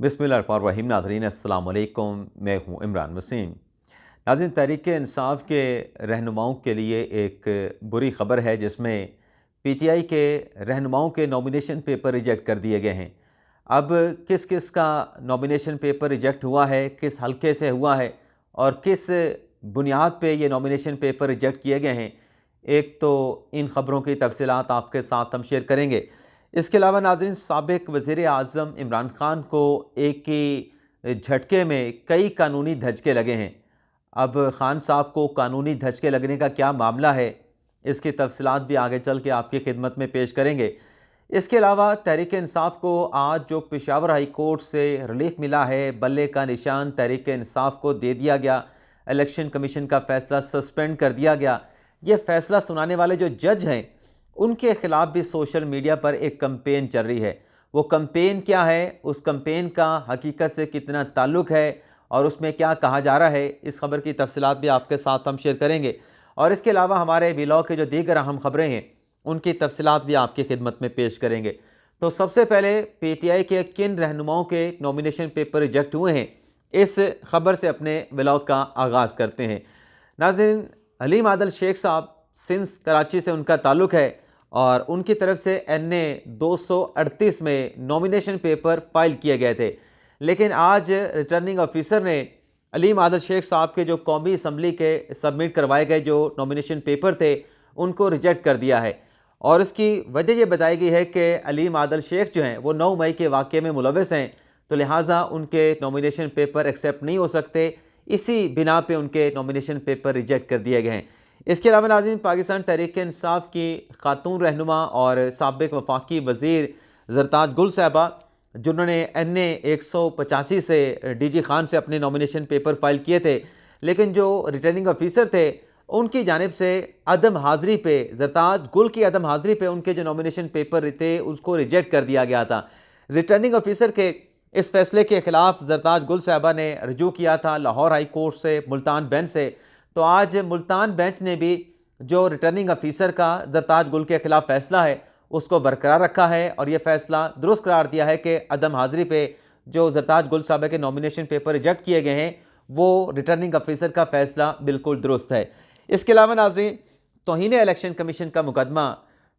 बिस्मिल्लाहिर्रहमानिर्रहीम। नाज़रीन अस्सलाम वालेकुम, मैं हूँ इमरान वसीम। नाज़रीन, तहरीक इंसाफ के रहनुमाओं के लिए एक बुरी ख़बर है जिसमें पीटीआई के रहनुमाओं के नॉमिनेशन पेपर रिजेक्ट कर दिए गए हैं। अब किस किस का नॉमिनेशन पेपर रिजेक्ट हुआ है, किस हल्के से हुआ है और किस बुनियाद पे ये नॉमिनेशन पेपर रिजेक्ट किए गए हैं, एक तो इन ख़बरों की तफसीलात आपके साथ हम शेयर करेंगे। इसके अलावा नाज़रीन, साबिक़ वज़ीर आज़म इमरान ख़ान को एक ही झटके में कई कानूनी धचके लगे हैं। अब ख़ान साहब को कानूनी धचके लगने का क्या मामला है, इसकी तफसीलात भी आगे चल के आपकी खिदमत में पेश करेंगे। इसके अलावा तहरीक इंसाफ को आज जो पेशावर हाई कोर्ट से रिलीफ मिला है, बल्ले का निशान तहरीक इंसाफ को दे दिया गया, इलेक्शन कमीशन का फ़ैसला सस्पेंड कर दिया गया। ये फ़ैसला सुनाने वाले जो जज हैं, उनके ख़िलाफ़ भी सोशल मीडिया पर एक कैंपेन चल रही है। वो कैंपेन क्या है, उस कैंपेन का हकीकत से कितना ताल्लुक़ है और उसमें क्या कहा जा रहा है, इस खबर की तफसीलात भी आपके साथ हम शेयर करेंगे। और इसके अलावा हमारे व्लॉग के जो दीगर अहम खबरें हैं, उनकी तफसीलात भी आपकी खिदमत में पेश करेंगे। तो सबसे पहले पीटीआई के किन रहनुमाओं के नॉमिनेशन पेपर रिजेक्ट हुए हैं, इस खबर से अपने व्लॉग का आगाज़ करते हैं। नाज़रीन, हलीम आदल शेख साहब सिंध कराची से उनका ताल्लुक़ है और उनकी तरफ से NA 238 में नॉमिनेशन पेपर फाइल किए गए थे, लेकिन आज रिटर्निंग ऑफिसर ने हलीम आदल शेख साहब के जो कौमी असम्बली के सबमिट करवाए गए जो नॉमिनेशन पेपर थे, उनको रिजेक्ट कर दिया है। और इसकी वजह यह बताई गई है कि हलीम आदल शेख जो हैं वो 9 मई के वाक़े में मुलव्वस हैं, तो लिहाजा उनके नॉमिनेशन पेपर एक्सेप्ट नहीं हो सकते। इसी बिना पे उनके नॉमिनेशन पेपर रिजेक्ट कर दिए गए हैं। इसके अलावा नाज़रीन, पाकिस्तान तहरीक इंसाफ की खातून रहनुमा और साबिक़ वफाकी वज़ीर ज़रताज गुल साहबा, जिन्होंने NA 185 से DG खान से अपने नॉमिनेशन पेपर फाइल किए थे, लेकिन जो रिटर्निंग ऑफिसर थे उनकी जानिब से अदम हाज़िरी पे, ज़रताज गुल की अदम हाज़िरी पे उनके जो नॉमिनेशन पेपर थे उसको रिजेक्ट कर दिया गया था। रिटर्निंग ऑफिसर के इस फैसले के ख़िलाफ़ ज़रताज गुल साहबा ने रजू किया था लाहौर हाई कोर्ट से, मुल्तान बेंच से। तो आज मुल्तान बेंच ने भी जो रिटर्निंग ऑफिसर का ज़रताज गुल के ख़िलाफ़ फ़ैसला है उसको बरकरार रखा है और यह फ़ैसला दुरुस्त करार दिया है कि अदम हाज़िरी पे जो ज़रताज गुल साहब के नॉमिनेशन पेपर रिजेक्ट किए गए हैं, वो रिटर्निंग ऑफिसर का फ़ैसला बिल्कुल दुरुस्त है। इसके अलावा नाज़रीन, तौहीन इलेक्शन कमीशन का मुकदमा,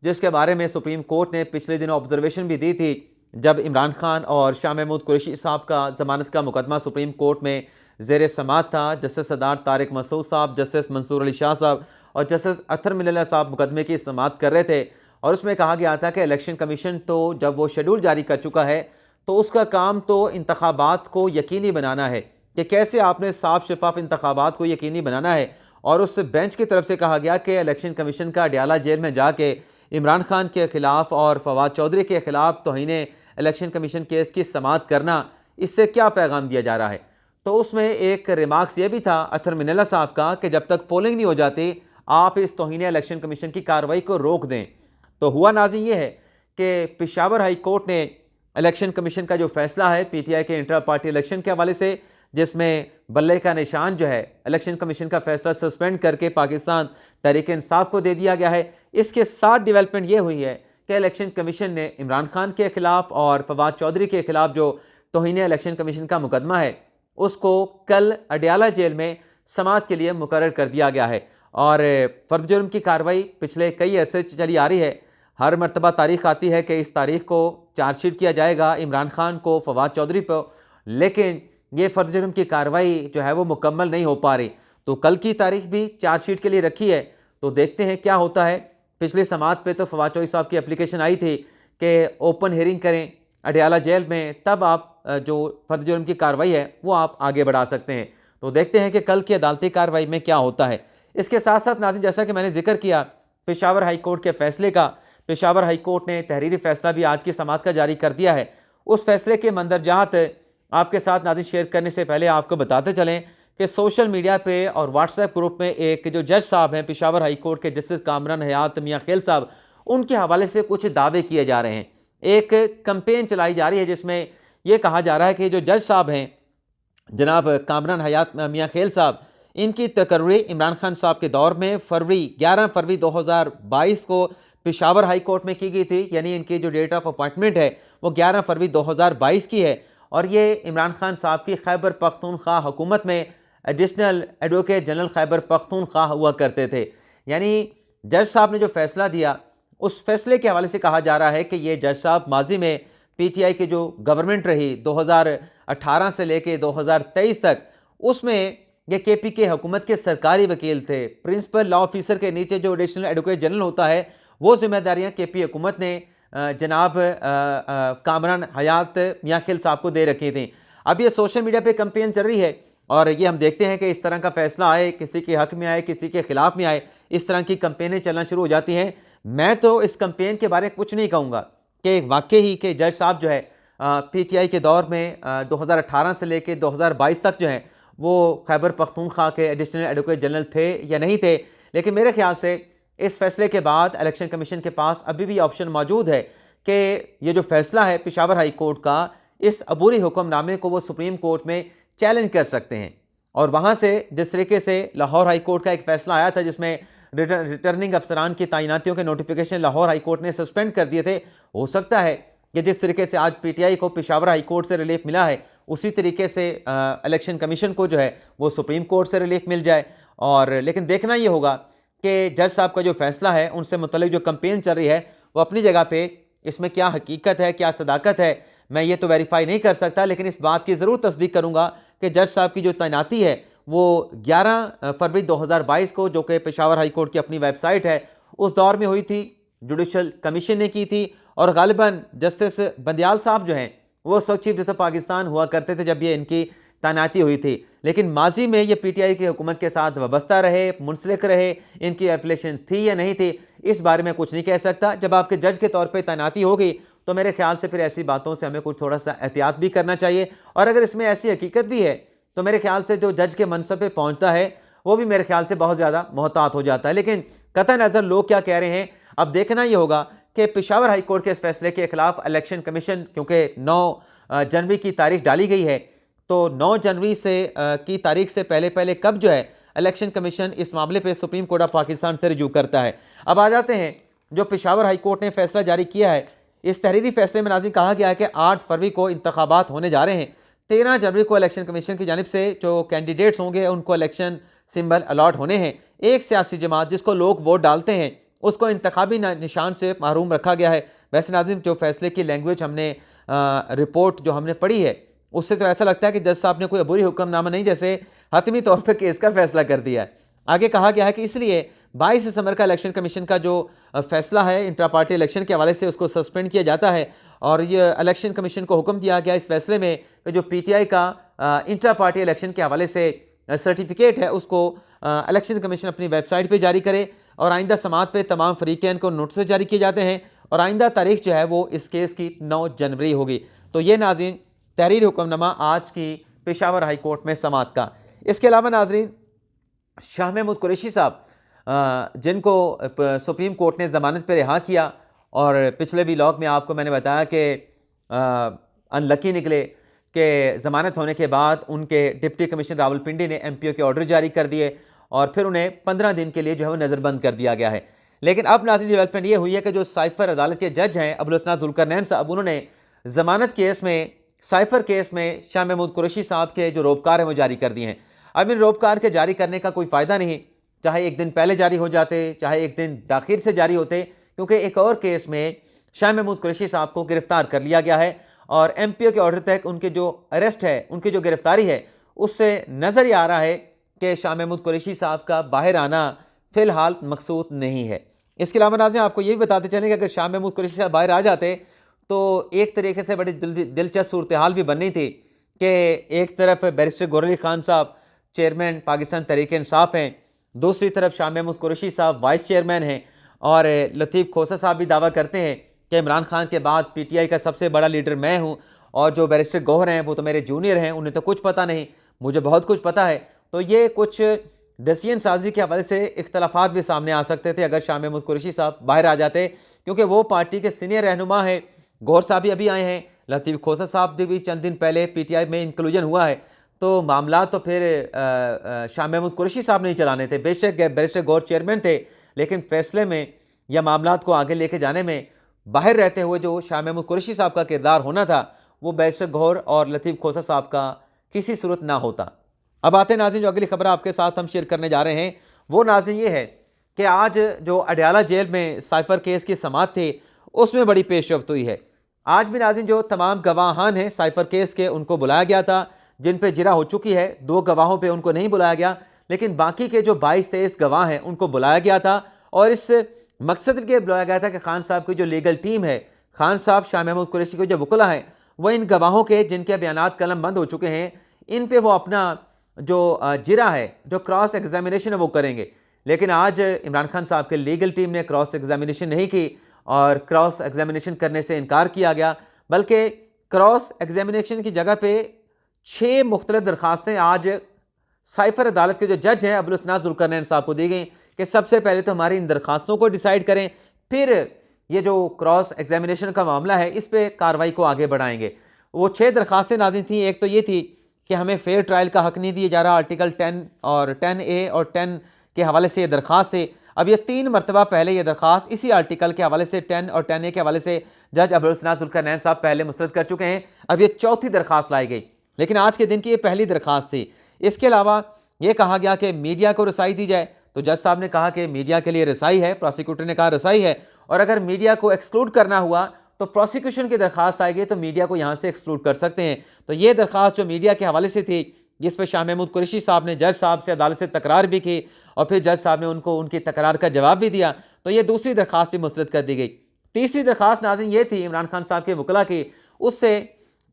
जिसके बारे में सुप्रीम कोर्ट ने पिछले दिनों ऑब्जर्वेशन भी दी थी, जब इमरान खान और शाह महमूद कुरैशी साहब का ज़मानत का मुकदमा सुप्रीम कोर्ट में ज़ेर समाअत था। जस्टिस सरदार तारिक मसूद साहब, जस्टिस मंसूर अली शाह साहब और जस्टिस अतर मिल्ला साहब मुकदमे की समाअत कर रहे थे और उसमें कहा गया था कि इलेक्शन कमीशन तो जब वो शेड्यूल जारी कर चुका है तो उसका काम तो इंतखाबात को यकीनी बनाना है कि कैसे आपने साफ शफाफ इंतखाबात को यकीनी बनाना है। और उस बेंच की तरफ से कहा गया कि इलेक्शन कमीशन का अडयाला जेल में जाके इमरान खान के ख़िलाफ़ और फवाद चौधरी के ख़िलाफ़ तौहीन इलेक्शन कमीशन केस की समाअत करना, इससे क्या पैगाम दिया जा रहा है। तो उसमें एक रिमार्क्स ये भी था अतर मिल्ला साहब का कि जब तक पोलिंग नहीं हो जाती आप इस तौहीन इलेक्शन कमीशन की कार्रवाई को रोक दें। तो हुआ नाज़रीन ये है कि पेशावर हाई कोर्ट ने इलेक्शन कमीशन का जो फ़ैसला है पीटीआई के इंटर पार्टी इलेक्शन के हवाले से, जिसमें बल्ले का निशान जो है इलेक्शन कमीशन का फ़ैसला सस्पेंड करके पाकिस्तान तहरीक इंसाफ को दे दिया गया है। इसके साथ डेवलपमेंट ये हुई है कि इलेक्शन कमीशन ने इमरान खान के ख़िलाफ़ और फवाद चौधरी के ख़िलाफ़ जो तौहीन इलेक्शन कमीशन का मुकदमा है उसको कल अडयाला जेल में समाअत के लिए मुकर्रर कर दिया गया है। और फ़र्द जुर्म की कार्रवाई पिछले कई अरसे चली आ रही है। हर मरतबा तारीख आती है कि इस तारीख को चार्जशीट किया जाएगा इमरान खान को, फवाद चौधरी पर, लेकिन ये फ़र्द जुर्म की कार्रवाई जो है वो मुकम्मल नहीं हो पा रही। तो कल की तारीख भी चार्जशीट के लिए रखी है, तो देखते हैं क्या होता है। पिछले समाअत पे तो फवाद चौधरी साहब की एप्लीकेशन आई थी कि ओपन हियरिंग करें अडयाला जेल में, तब आप जो फ़र्द जुर्म की कार्रवाई है वो आप आगे बढ़ा सकते हैं। तो देखते हैं कि कल की अदालती कार्रवाई में क्या होता है। इसके साथ साथ नाज़रीन, जैसा कि मैंने जिक्र किया पेशावर हाई कोर्ट के फ़ैसले का, पेशावर हाई कोर्ट ने तहरीरी फ़ैसला भी आज की समाअत का जारी कर दिया है। उस फैसले के मंदरजात आपके साथ नाज़रीन शेयर करने से पहले आपको बताते चलें कि सोशल मीडिया पे और व्हाट्सएप ग्रुप में एक जो जज साहब हैं पेशावर हाई कोर्ट के, जस्टिस कामरान हयात मियाँ खेल साहब, उनके हवाले से कुछ दावे किए जा रहे हैं। एक कैंपेन चलाई जा रही है जिसमें यह कहा जा रहा है कि जो जज साहब हैं जनाब कामरान हयात मियाँ खेल साहब, इनकी तकर्री इमरान खान साहब के दौर में 11 फरवरी 2022 को पेशावर हाई कोर्ट में की गई थी, यानी इनकी जो डेट ऑफ अपॉइंटमेंट है वो 11 फरवरी 2022 की है। और ये इमरान खान साहब की खैबर पख्तूनख्वा हुकूमत में additional advocate general Khyber Pakhtunkhwa हुआ करते थे। यानी जज साहब ने जो फैसला दिया, उस फैसले के हवाले से कहा जा रहा है कि ये जज साहब माजी में पीटीआई की जो गवर्नमेंट रही 2018 से लेके 2023 तक, उसमें ये केपी के हुकूमत के सरकारी वकील थे। प्रिंसिपल लॉ ऑफिसर के नीचे जो एडिशनल एडवोकेट जनरल होता है, वो जिम्मेदारियां केपी हुकूमत ने जनाब कामरान हयात मियां खिल साहब को दे रखी थी। अब ये सोशल मीडिया पे कैंपेन चल रही है और ये हम देखते हैं कि इस तरह का फैसला आए, किसी के हक में आए, किसी के खिलाफ में आए, इस तरह की कैंपेनें चलना शुरू हो जाती हैं। मैं तो इस कैंपेन के बारे में कुछ नहीं कहूँगा कि वाकई ही कि जज साहब जो है पीटीआई के दौर में 2018 से लेकर 2022 तक जो है वो खैबर पख्तूनख्वा के एडिशनल एडवोकेट जनरल थे या नहीं थे, लेकिन मेरे ख्याल से इस फैसले के बाद इलेक्शन कमीशन के पास अभी भी ऑप्शन मौजूद है कि ये जो फैसला है पेशावर हाई कोर्ट का, इस अबूरी हुक्मनामे को वो सुप्रीम कोर्ट में चैलेंज कर सकते हैं। और वहाँ से जिस तरीके से लाहौर हाई कोर्ट का एक फ़ैसला आया था जिसमें रिटर्निंग अफसरान की तैनातियों के नोटिफिकेशन लाहौर हाई कोर्ट ने सस्पेंड कर दिए थे, हो सकता है कि जिस तरीके से आज पीटीआई को पेशावर हाई कोर्ट से रिलीफ मिला है, उसी तरीके से इलेक्शन कमीशन को जो है वो सुप्रीम कोर्ट से रिलीफ मिल जाए। और लेकिन देखना ये होगा कि जज साहब का जो फैसला है, उनसे मुतल्लिक जो कैंपेन चल रही है, वो अपनी जगह पे इसमें क्या हकीकत है, क्या सदाकत है, मैं ये तो वेरीफाई नहीं कर सकता, लेकिन इस बात की ज़रूर तस्दीक करूँगा कि जज साहब की जो तैनाती है वो 11 फरवरी 2022 को, जो कि पेशावर हाई कोर्ट की अपनी वेबसाइट है, उस दौर में हुई थी, जुडिशल कमीशन ने की थी। और गालिबन जस्टिस बंदियाल साहब जो हैं वो उस वक्त चीफ जस्टिस पाकिस्तान हुआ करते थे जब ये इनकी तैनाती हुई थी, लेकिन माजी में ये पीटीआई की हुकूमत के साथ वाबस्ता रहे, मुंसलिक रहे, इनकी एफिलेशन थी या नहीं थी, इस बारे में कुछ नहीं कह सकता। जब आपके जज के तौर पे तैनाती होगी तो मेरे ख्याल से फिर ऐसी बातों से हमें कुछ थोड़ा सा एहतियात भी करना चाहिए। और अगर इसमें ऐसी हकीकत भी है तो मेरे ख्याल से जो जज के मनसब पे पहुँचता है वो भी मेरे ख्याल से बहुत ज़्यादा मोहतात हो जाता है। लेकिन कतई नज़र लोग क्या कह रहे हैं, अब देखना ये होगा कि पेशावर हाई कोर्ट के इस फैसले के खिलाफ इलेक्शन कमीशन, क्योंकि 9 जनवरी की तारीख डाली गई है, तो 9 जनवरी से की तारीख से पहले पहले कब जो है इलेक्शन कमीशन इस मामले पे सुप्रीम कोर्ट ऑफ पाकिस्तान से रिव्यू करता है। अब आ जाते हैं जो पेशावर हाई कोर्ट ने फैसला जारी किया है। इस तहरीरी फैसले में नाज़रीन कहा गया है कि 8 फरवरी को इंतखाबात होने जा रहे हैं। 13 जनवरी को इलेक्शन कमीशन की जानिब से जो कैंडिडेट्स होंगे उनको इलेक्शन सिंबल अलॉट होने हैं। एक सियासी जमात जिसको लोग वोट डालते हैं उसको इंतखाबी निशान से महरूम रखा गया है। वैसे नाज़रीन जो फैसले की लैंग्वेज हमने रिपोर्ट जो हमने पढ़ी है उससे तो ऐसा लगता है कि जज साहब ने कोई अबूरी हुक्मनामा नहीं, जैसे हतमी तौर पर केस का फैसला कर दिया है। आगे कहा गया है कि इसलिए 22 दिसंबर का इलेक्शन कमीशन का जो फैसला है इंट्रा पार्टी इलेक्शन के हवाले से उसको सस्पेंड किया जाता है। और ये इलेक्शन कमीशन को हुक्म दिया गया इस फैसले में कि जो पीटीआई का इंट्रा पार्टी इलेक्शन के हवाले से सर्टिफिकेट है उसको इलेक्शन कमीशन अपनी वेबसाइट पर जारी करे और आइंदा समात पे तमाम फरीकैन को नोटिस जारी किए जाते हैं और आइंदा तारीख जो है वो इस केस की 9 जनवरी होगी। तो ये नाज़रीन तहरीर हुक्मनामा आज की पेशावर हाई कोर्ट में समात का। इसके अलावा नाज़रीन शाह महमूद कुरैशी साहब जिनको सुप्रीम कोर्ट ने ज़मानत पर रिहा किया, और पिछले व्लॉग में आपको मैंने बताया कि अनलकी निकले कि ज़मानत होने के बाद उनके डिप्टी कमिश्नर रावलपिंडी ने एमपीओ के ऑर्डर जारी कर दिए और फिर उन्हें 15 दिन के लिए जो है वो नज़रबंद कर दिया गया है। लेकिन अब नाज़रीन डेवलपमेंट ये हुई है कि जो साइफर अदालत के जज हैं अबुल हसन जुल्करनैन साहब, उन्होंने ज़मानत केस में, साइफर केस में शाह महमूद कुरैशी साहब के जो रोबकार हैं वो जारी कर दिए हैं। अब इन रोबकार के जारी करने का कोई फ़ायदा नहीं, चाहे एक दिन पहले जारी हो जाते, चाहे एक दिन दाखिर से जारी होते, क्योंकि एक और केस में शाह महमूद कुरैशी साहब को गिरफ़्तार कर लिया गया है और एमपीओ के ऑर्डर तक उनके जो अरेस्ट है, उनकी जो गिरफ़्तारी है, उससे नज़र ही आ रहा है कि शाह महमूद कुरैशी साहब का बाहर आना फ़िलहाल मकसूद नहीं है। इसके अलावा नाज़रीन आपको ये भी बताते चलें कि अगर शाह महमूद कुरैशी साहब बाहर आ जाते तो एक तरीके से बड़ी दिलचस्प सूरत हाल भी बननी थी कि एक तरफ बैरिस्टर गौहर अली खान साहब चेयरमैन पाकिस्तान तहरीक इंसाफ हैं, दूसरी तरफ शाह महमूद कुरैशी साहब वाइस चेयरमैन हैं और लतीफ़ खोसा साहब भी दावा करते हैं कि इमरान खान के बाद पीटीआई का सबसे बड़ा लीडर मैं हूं और जो बैरिस्टर गौहर हैं वो तो मेरे जूनियर हैं, उन्हें तो कुछ पता नहीं, मुझे बहुत कुछ पता है। तो ये कुछ डिसीजन साजी के हवाले से इख्तलाफात भी सामने आ सकते थे अगर शाह महमूद कुरैशी साहब बाहर आ जाते, क्योंकि वो पार्टी के सीनियर रहनुमा है। गौहर साहब भी अभी आए हैं, लतीफ़ खोसा साहब भी चंद दिन पहले पीटीआई में इंक्लूजन हुआ है, तो मामला तो फिर शाह महमूद कुरैशी साहब नहीं चलाने थे। बेशक बैरिस्टर गौहर चेयरमैन थे, लेकिन फैसले में या मामलात को आगे लेके जाने में बाहर रहते हुए जो शाह महमूद कुरैशी साहब का किरदार होना था वो बैरिस्टर गौहर और लतीफ़ खोसा साहब का किसी सूरत ना होता। अब आते हैं नाज़रीन, जो अगली खबर आपके साथ हम शेयर करने जा रहे हैं वो नाज़रीन ये है कि आज जो अडयाला जेल में साइफर केस की समाअत थी उसमें बड़ी पेशरफ्त हुई है। आज भी नाज़रीन जो तमाम गवाहान हैं साइफर केस के उनको बुलाया गया था, जिन पे जिरा हो चुकी है। 2 गवाहों पे उनको नहीं बुलाया गया, लेकिन बाकी के जो 22-23 गवाह हैं उनको बुलाया गया था। और इस मकसद के बुलाया गया था कि खान साहब की जो लीगल टीम है, खान साहब, शाह महमूद कुरैशी के जो वकुला हैं, वह इन गवाहों के जिनके बयानात कलम बंद हो चुके हैं, इन पे वो अपना जो जिरा है, जो क्रॉस एग्जामिनेशन है वो करेंगे। लेकिन आज इमरान खान साहब के लीगल टीम ने क्रॉस एग्जामिनेशन नहीं की और क्रॉस एग्जामिनेशन करने से इनकार किया गया, बल्कि क्रॉस एग्जामिनेशन की जगह पे 6 मुख्तलिफ दरखास्तें आज साइफर अदालत के जो जज हैं अबुल हसन जुल्करनैन साहब को दी गई कि सबसे पहले तो हमारी इन दरखास्तों को डिसाइड करें, फिर ये जो क्रॉस एग्जामिनेशन का मामला है इस पर कार्रवाई को आगे बढ़ाएंगे। वो 6 दरखास्तें नाज़रीन थी। एक तो ये थी कि हमें फेयर ट्रायल का हक नहीं दिया जा रहा, आर्टिकल 10 और 10A और 10 के हवाले से ये दरख्वास्त थी। अब ये 3 मरतबा पहले ये दरख्वास्त इसी आर्टिकल के हवाले से 10 और 10A के हवाले से जज अबुल हसन जुल्करनैन साहब पहले मुस्तरद कर चुके हैं। अब ये चौथी दरख्वास्त लाई गई, लेकिन आज के दिन की ये पहली दरख्वास्त थी। इसके अलावा ये कहा गया कि मीडिया को रसाई दी जाए, तो जज साहब ने कहा कि मीडिया के लिए रसाई है, प्रोसिक्यूटर ने कहा रसाई है, और अगर मीडिया को एक्सक्लूड करना हुआ तो प्रोसिक्यूशन की दरख्वास्त आएगी तो मीडिया को यहाँ से एक्सक्लूड कर सकते हैं। तो ये दरख्वास्त जो मीडिया के हवाले से थी, जिस पर शाह महमूद कुरैशी साहब ने जज साहब से अदालत से तकरार भी की और फिर जज साहब ने उनको उनकी तकरार का जवाब भी दिया, तो ये दूसरी दरख्वास्त भी मुस्तरद कर दी गई। तीसरी दरख्वास्त नाज़रीन ये थी इमरान खान साहब के वकला की, उससे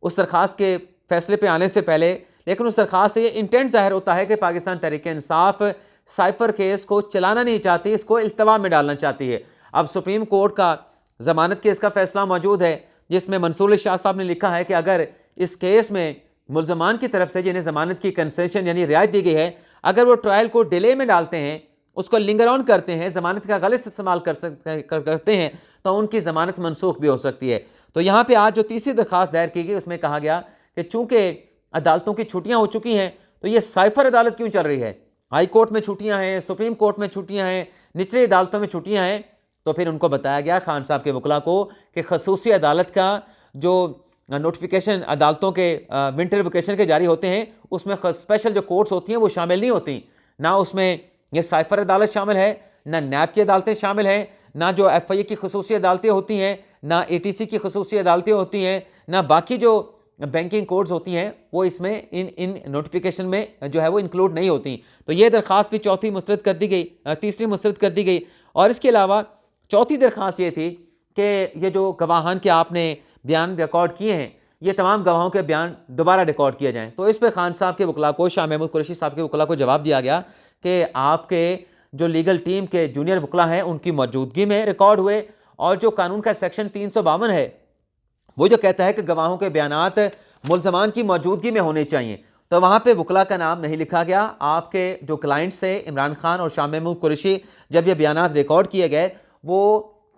उस दरख्वास्त के फैसले पे आने से पहले, लेकिन उस दरख्वास्त से ये इंटेंट ज़ाहिर होता है कि पाकिस्तान तहरीक इंसाफ साइफर केस को चलाना नहीं चाहती, इसको इल्तवा में डालना चाहती है। अब सुप्रीम कोर्ट का ज़मानत केस का फैसला मौजूद है, जिसमें मंसूर शाह साहब ने लिखा है कि अगर इस केस में मुल्ज़मान की तरफ से जिन्हें ज़मानत की कंसेशन यानी रियायत दी गई है, अगर वो ट्रायल को डिले में डालते हैं, उसको लिंगर ऑन करते हैं, ज़मानत का गलत इस्तेमाल करते हैं, तो उनकी ज़मानत मनसूख भी हो सकती है। तो यहाँ पर आज जो तीसरी दरख्वास्त दायर की गई उसमें कहा गया कि चूँकि अदालतों की छुट्टियाँ हो चुकी हैं, तो ये साइफर अदालत क्यों चल रही है? हाई कोर्ट में छुट्टियाँ हैं, सुप्रीम कोर्ट में छुट्टियाँ हैं, निचली अदालतों में छुट्टियाँ हैं। तो फिर उनको बताया गया खान साहब के वकला को कि खसूसी अदालत का जो नोटिफिकेशन अदालतों के विंटर वेकेशन के जारी होते हैं, उसमें स्पेशल जो कोर्ट्स होती हैं वो शामिल नहीं होती। ना उसमें ये साइफर अदालत शामिल है, ना नैब की अदालतें शामिल हैं, ना जो FIA की खसूसी अदालतें होती हैं, ना ATC की खसूसी अदालतें होती हैं, ना बाकी जो बैंकिंग कोड्स होती हैं वो इसमें इन नोटिफिकेशन में जो है वो इंक्लूड नहीं होती। तो ये दरख्वास्त भी चौथी मुस्तरद कर दी गई, तीसरी मुस्तरद कर दी गई। और इसके अलावा चौथी दरख्वास्त ये थी कि ये जो गवाहान के आपने बयान रिकॉर्ड किए हैं, ये तमाम गवाहों के बयान दोबारा रिकॉर्ड किए जाएँ। तो इस पर खान साहब के वकला को, शाह महमूद कुरैशी साहब के वकला को जवाब दिया गया कि आपके जो लीगल टीम के जूनियर वकला हैं उनकी मौजूदगी में रिकॉर्ड हुए, और जो कानून का सेक्शन 352 है वो जो कहता है कि गवाहों के बयानात मुल्ज़मान की मौजूदगी में होने चाहिए, तो वहाँ पे वकला का नाम नहीं लिखा गया। आपके जो क्लाइंट्स थे इमरान खान और शाह महमूद कुरैशी, जब ये बयानात रिकॉर्ड किए गए वो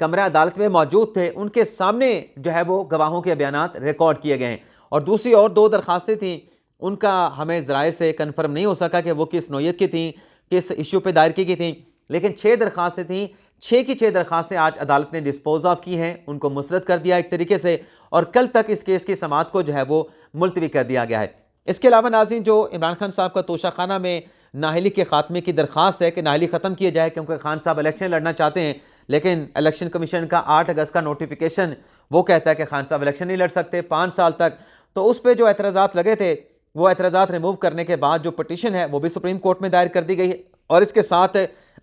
कमरा अदालत में मौजूद थे, उनके सामने जो है वो गवाहों के बयानात रिकॉर्ड किए गए हैं। और दूसरी और 2 दरख्वास्तें थीं, उनका हमें ज़राए से कन्फर्म नहीं हो सका कि वो किस नौयत की थी, किस इशू पे दायर की गई थी, लेकिन 6 दरख्वास्तें थीं। 6 की 6 दरख्वास्तें आज अदालत ने डिस्पोज ऑफ की हैं, उनको मुस्तरद कर दिया एक तरीके से, और कल तक इस केस की समाअत को जो है वो मुलतवी कर दिया गया है। इसके अलावा नाज़रीन जो इमरान खान साहब का तोशाखाना में नाहली के खात्मे की दरख्वास्त है कि नाहली ख़त्म किया जाए, क्योंकि खान साहब इलेक्शन लड़ना चाहते हैं, लेकिन इलेक्शन कमीशन का 8 अगस्त का नोटिफिकेशन वो कहता है कि खान साहब इलेक्शन नहीं लड़ सकते 5 साल तक। तो उस पर जो एतराज़ात लगे थे वो एतराज़ात रिमूव करने के बाद जो पटिशन है वो भी सुप्रीम कोर्ट में दायर कर दी गई है, और इसके साथ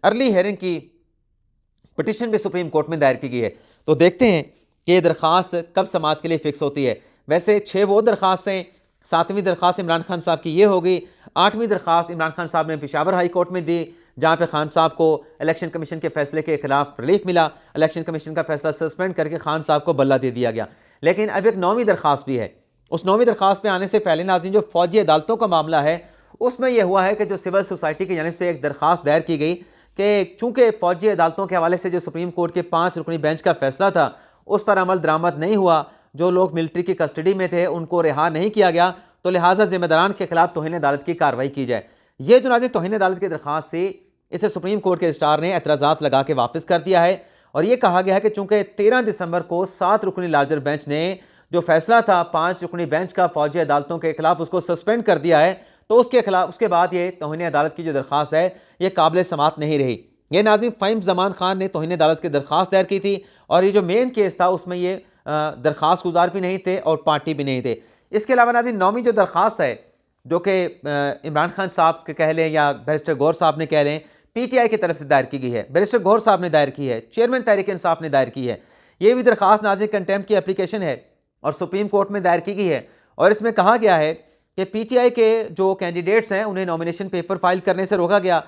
अर्ली हेयरिंग की पटिशन भी सुप्रीम कोर्ट में दायर की गई है। तो देखते हैं कि ये दरख्वास्त कब समाअत के लिए फ़िक्स होती है। वैसे 6 वो दरख्वास्तें, 7वीं दरख्वास्त इमरान खान साहब की ये होगी। 8वीं दरख्वास्त इमरान खान साहब ने पेशावर हाई कोर्ट में दी, जहाँ पे खान साहब को इलेक्शन कमीशन के फैसले के खिलाफ रिलीफ मिला। इलेक्शन कमीशन का फैसला सस्पेंड करके खान साहब को बल्ला दे दिया गया। लेकिन अब एक 9वीं दरख्वास्त भी है। उस 9वीं दरख्वास्त पे आने से पहले नाज़रीन जो फौजी अदालतों का मामला है उसमें यह हुआ है कि जो सिविल सोसाइटी की जानिब से एक दरख्वास्त दायर की गई कि चूँकि फौजी अदालतों के हवाले से जो सुप्रीम कोर्ट के 5 रुकनी बेंच का फैसला था उस पर अमल दरामद नहीं हुआ, जो लोग मिलिट्री की कस्टडी में थे उनको रिहा नहीं किया गया, तो लिहाजा ज़िम्मेदारान के खिलाफ तौहीन अदालत की कार्रवाई की जाए। ये जो नाज़रीन तौहीन अदालत की दरख्वास्त थी, इसे सुप्रीम कोर्ट के रजिस्ट्रार ने एतराज़ात लगा के वापस कर दिया है, और ये कहा गया है कि चूँकि 13 दिसंबर को 7 रुकनी लार्जर बेंच ने जो फैसला था 5 रुकनी बेंच का फौजी अदालतों के खिलाफ, उसको सस्पेंड कर दिया है, तो उसके बाद ये तौहीन अदालत की जो दरख्वास्त है ये काबिल समात नहीं रही। ये नाज़रीन फ़हीम ज़मान खान ने तौहीन अदालत की दरख्वास्त दायर की थी और ये जो मेन केस था उसमें ये दरख्वास्त गुजार भी नहीं थे और पार्टी भी नहीं थे। इसके अलावा नाज़रीन नौवीं जो दरख्वास्त है जो कि इमरान खान साहब के कह लें या बैरिस्टर गौहर साहब ने कह लें, PTI की तरफ से दायर की गई है, बैरिस्टर गौहर साहब ने दायर की है, चेयरमैन तहरीक इंसाफ ने दायर की है। ये भी दरख्वास्त नाज़रीन कंटेम्प्ट की एप्लीकेशन है और सुप्रीम कोर्ट में दायर की गई है और इसमें कहा गया है कि PTI के जो कैंडिडेट्स हैं उन्हें नॉमिनेशन पेपर फाइल करने से रोका गया।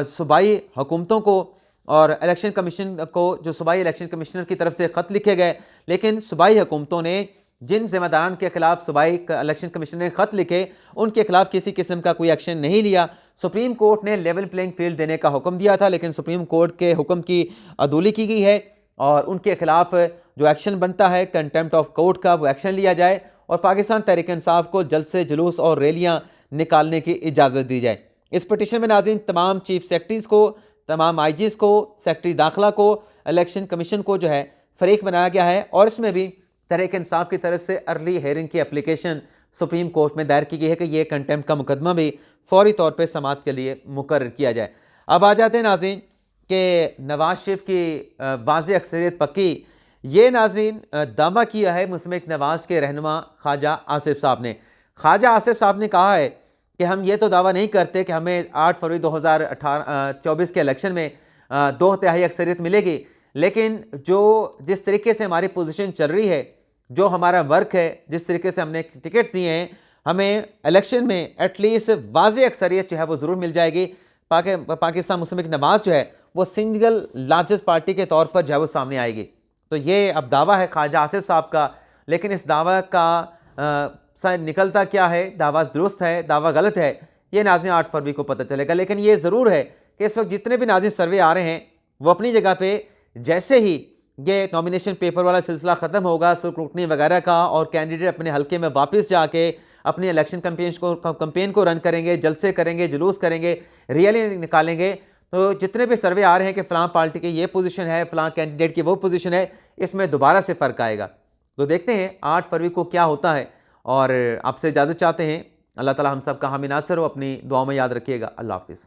सूबाई हुकूमतों को और इलेक्शन कमीशन को, जो सूबाई इलेक्शन कमिश्नर की तरफ से ख़त लिखे गए, लेकिन सूबाई हुकूमतों ने जिन जिम्मेदारान के खिलाफ सूबाई इलेक्शन कमीशन ने ख़त लिखे उनके खिलाफ किसी किस्म का कोई एक्शन नहीं लिया। सुप्रीम कोर्ट ने लेवल प्लेइंग फील्ड देने का हुक्म दिया था, लेकिन सुप्रीम कोर्ट के हुक्म की अदूली की गई है और उनके खिलाफ जो एक्शन बनता है कंटेम्प्ट ऑफ कोर्ट का, वो एक्शन लिया जाए और पाकिस्तान तहरीक इंसाफ को जल्द से जुलूस और रैलियाँ निकालने की इजाज़त दी जाए। इस पटिशन में नाज़रीन तमाम चीफ सेक्रेटरीज़ को, तमाम IGs को, सेक्रेटरी दाखिला को, इलेक्शन कमीशन को जो है फरीक बनाया गया है और इसमें भी तहरीक इंसाफ की तरफ से अर्ली हेयरिंग की एप्लीकेशन सुप्रीम कोर्ट में दायर की गई है कि ये कंटेम्प्ट का मुकदमा भी फौरी तौर पर समाअत के लिए मुकर्रर किया जाए। अब आ जाते हैं नाज़रीन कि नवाज शरीफ की वाज़ेह अक्सरियत पक्की, ये नाज़रीन दावा किया है मुस्लिम लीग नवाज के रहनुमा ख्वाजा आसिफ साहब ने। ख्वाजा आसिफ साहब ने कहा है कि हम ये तो दावा नहीं करते कि हमें 8 फरवरी 2024 के इलेक्शन में 2/3 अक्सरियत मिलेगी, लेकिन जिस तरीके से हमारी पोजीशन चल रही है, जो हमारा वर्क है, जिस तरीके से हमने टिकट्स दिए हैं, हमें इलेक्शन में एटलीस्ट वाज़ेह अक्सरियत जो है वो ज़रूर मिल जाएगी। पाकिस्तान मुस्लिम लीग नवाज जो है वो सिंगल लार्जेस्ट पार्टी के तौर पर जो है वो सामने आएगी। तो ये अब दावा है ख्वाजा आसिफ साहब का, लेकिन इस दावा का निकलता क्या है, दावा दुरुस्त है, दावा गलत है, ये नाज़रीन 8 फरवरी को पता चलेगा। लेकिन ये ज़रूर है कि इस वक्त जितने भी नाज़रीन सर्वे आ रहे हैं वो अपनी जगह पे, जैसे ही ये नॉमिनेशन पेपर वाला सिलसिला ख़त्म होगा, सुरखरुटनी वगैरह का, और कैंडिडेट अपने हल्के में वापस जाके अपनी इलेक्शन कैंपेन को रन करेंगे, जलसे करेंगे, जुलूस करेंगे, रैली निकालेंगे, तो जितने भी सर्वे आ रहे हैं कि फ़लाँ पार्टी की ये पोजीशन है, फ़लाँ कैंडिडेट की वो पोजीशन है, इसमें दोबारा से फ़र्क आएगा। तो देखते हैं 8 फरवरी को क्या होता है और आपसे इजाज़त चाहते हैं। अल्लाह ताला हम सब का हामी नासिर हो। अपनी दुआओं में याद रखिएगा। अल्लाह हाफ़िज़।